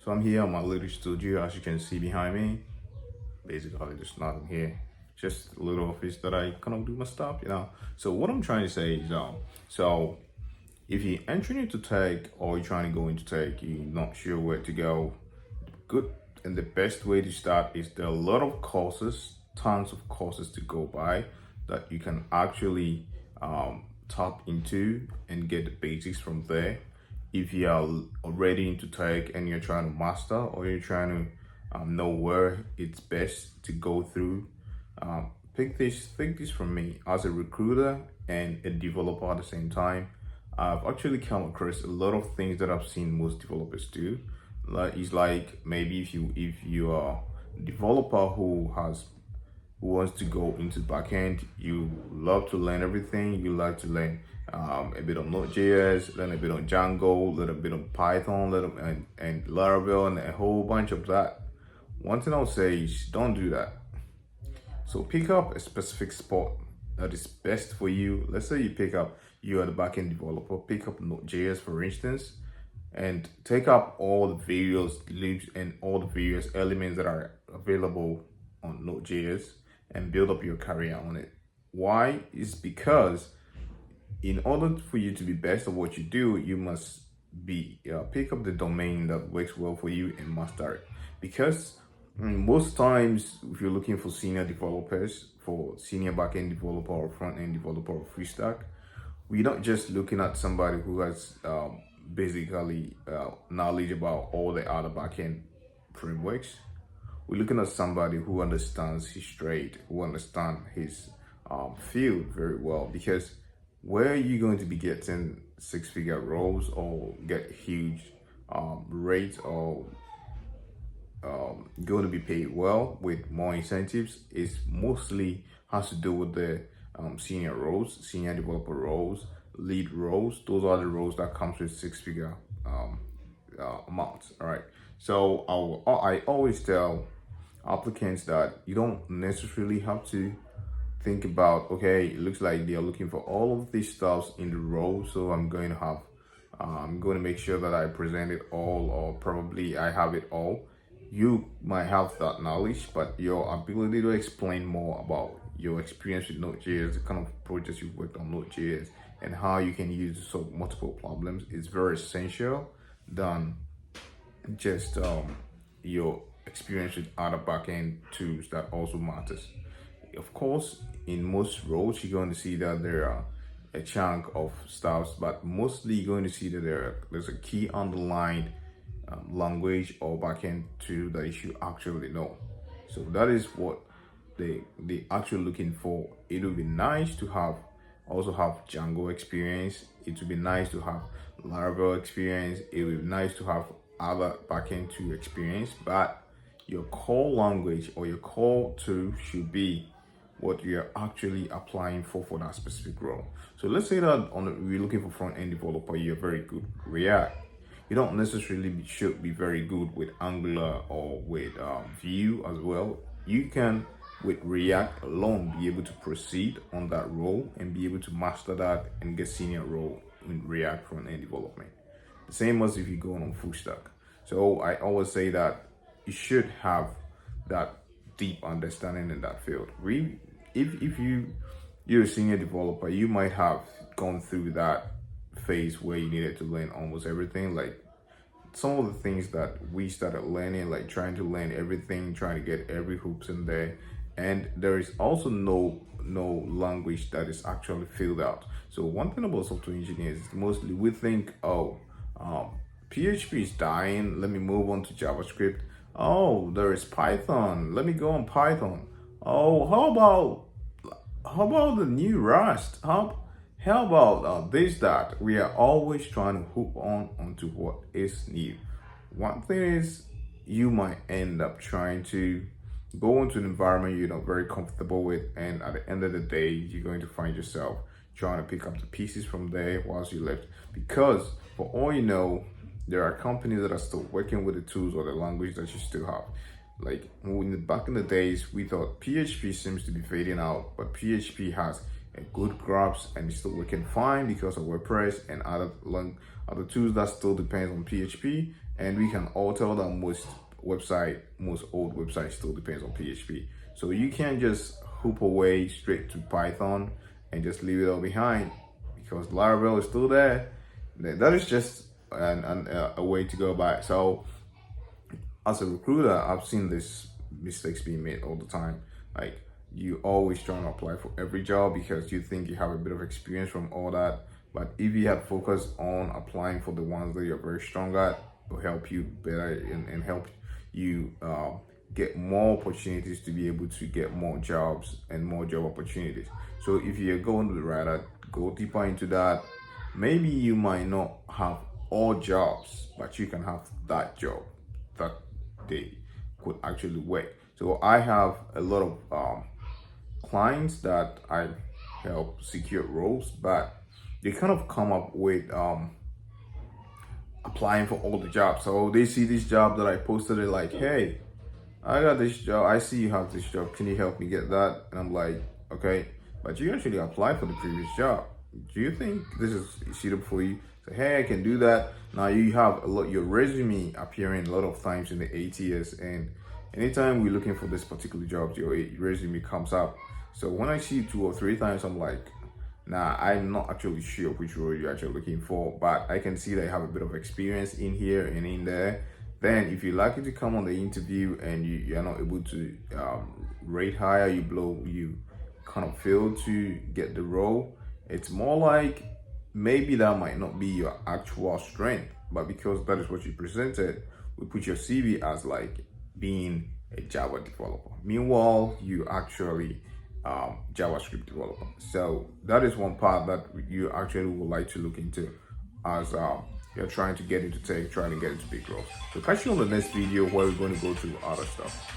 So I'm here on my little studio, as you can see behind me. Basically, there's nothing here. Just a little office that I kind of do my stuff. So what I'm trying to say is, so if you're entering into tech or you're trying to go into tech, you're not sure where to go, good and the best way to start is there are a lot of courses, tons of courses to go by that you can actually tap into and get the basics from there. If you are already into tech and you're trying to master, or you're trying to know where it's best to go through, take this from me as a recruiter and a developer at the same time. I've actually come across a lot of things that I've seen most developers do. Like, it's like maybe if you are a developer who wants to go into backend, you love to learn everything. You like to learn a bit on Node.js, learn a bit on Django, learn a bit on Python, and Laravel, and a whole bunch of that. One thing I'll say is don't do that. So pick up a specific spot that is best for you. Let's say you are the backend developer, pick up Node.js for instance, and take up all the various libs and all the various elements that are available on Node.js and build up your career on it. Why? Is because in order for you to be best at what you do, you must pick up the domain that works well for you and master it. Because most times, if you're looking for senior developers, for senior backend developer or front end developer or full stack, we're not just looking at somebody who has basically knowledge about all the other backend frameworks. We're looking at somebody who understands his trade, who understands his field very well. Because where are you going to be getting six-figure roles or get huge rates or going to be paid well with more incentives is mostly has to do with the senior roles, senior developer roles, lead roles. Those are the roles that comes with six-figure amounts. All right. So I always tell applicants that you don't necessarily have to think about, okay, it looks like they are looking for all of these stuffs in the role, so I'm going to make sure that I present it all, or probably I have it all. You might have that knowledge, but your ability to explain more about your experience with Node.js, the kind of projects you've worked on Node.js, and how you can use it to solve multiple problems is very essential than just your experience with other backend tools that also matters. Of course, in most roles, you're going to see that there are a chunk of stuffs, but mostly you're going to see that there's a key underlined language or backend tool that you should actually know. So that is what they actually looking for. It would be nice to also have Django experience. It would be nice to have Laravel experience. It would be nice to have other backend tool experience, but your core language or your core tool should be what you're actually applying for that specific role. So let's say that we're looking for front-end developer, you're very good React. You don't necessarily should be very good with Angular or with Vue as well. You can, with React alone, be able to proceed on that role and be able to master that and get senior role in React front-end development. The same as if you go on full stack. So I always say that you should have that deep understanding in that field. If you're a senior developer, you might have gone through that phase where you needed to learn almost everything. Like some of the things that we started learning, like trying to learn everything, trying to get every hoops in there, and there is also no language that is actually filled out. So one thing about software engineers is mostly we think, PHP is dying, let me move on to JavaScript. Oh, there is Python, let me go on Python. Oh, how about the new Rust? How about this, that? We are always trying to hook onto what is new. One thing is, you might end up trying to go into an environment you're not very comfortable with, and at the end of the day, you're going to find yourself trying to pick up the pieces from there whilst you left. Because for all you know, there are companies that are still working with the tools or the language that you still have. Like back in the days, we thought PHP seems to be fading out, but PHP has a good grasp and it's still working fine because of WordPress and other tools that still depends on PHP, And we can all tell that most old websites still depends on PHP. So you can't just hoop away straight to Python and just leave it all behind, because Laravel is still there. That is just a way to go by. So as a recruiter, I've seen these mistakes being made all the time. Like, you always trying to apply for every job because you think you have a bit of experience from all that. But if you had focused on applying for the ones that you're very strong at, will help you better and help you get more opportunities to be able to get more jobs and more job opportunities. So if you're going to the writer, go deeper into that. Maybe you might not have all jobs, but you can have that job that they could actually work. So I have a lot of clients that I help secure roles, but they kind of come up with applying for all the jobs. So they see this job that I posted, it like, hey, I got this job. I see you have this job. Can you help me get that? And I'm like, okay, but you actually applied for the previous job. Do you think this is suitable for you? Say, hey, I can do that. Now you have a lot, your resume appearing a lot of times in the ATS, and anytime we're looking for this particular job, your resume comes up. So when I see 2 or 3 times, I'm like, nah, I'm not actually sure which role you're actually looking for, but I can see that you have a bit of experience in here and in there. Then if you're lucky to come on the interview and you're not able to rate higher, you kind of fail to get the role, it's more like maybe that might not be your actual strength, but because that is what you presented, we put your CV as like being a Java developer. Meanwhile, you actually JavaScript developer. So that is one part that you actually would like to look into as you're trying to get into tech, trying to get into big growth. So catch you on the next video where we're going to go through other stuff.